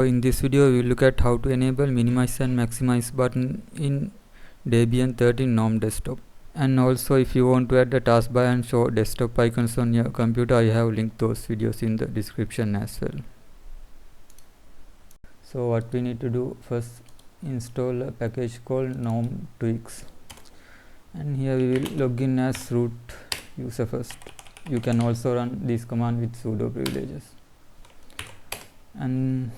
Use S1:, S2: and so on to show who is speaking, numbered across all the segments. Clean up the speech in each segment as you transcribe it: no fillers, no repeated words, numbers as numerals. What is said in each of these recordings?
S1: In this video we will look at how to enable minimize and maximize button in Debian 13 GNOME desktop. And also, if you want to add the taskbar and show desktop icons on your computer, I have linked those videos in the description as well. So what we need to do, first install a package called GNOME Tweaks, and here we will log in as root user first. You can also run this command with sudo privileges. And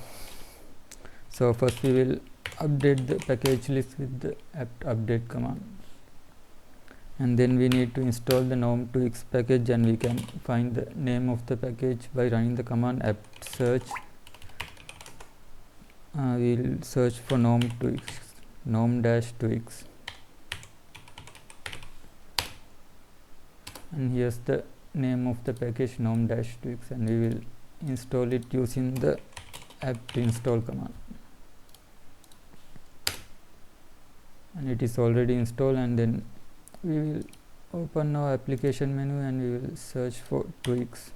S1: so first we will update the package list with the apt update command, and then we need to install the GNOME Tweaks package, and we can find the name of the package by running the command apt search. We'll search for GNOME Tweaks, GNOME-Tweaks, and here's the name of the package, GNOME-Tweaks, and we will install it using the apt install command. And it is already installed, and then we will open our application menu and we will search for tweaks,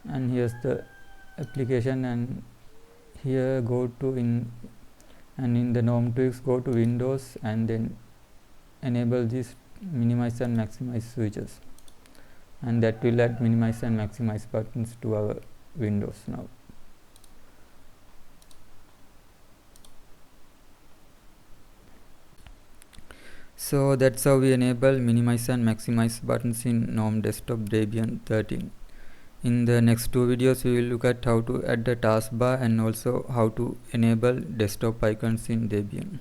S1: and here's the application, and here go to in the GNOME Tweaks, go to Windows and then enable this minimize and maximize switches, and that will add minimize and maximize buttons to our Windows now. So that's how we enable minimize and maximize buttons in GNOME Desktop Debian 13. In the next two videos we will look at how to add the taskbar and also how to enable desktop icons in Debian.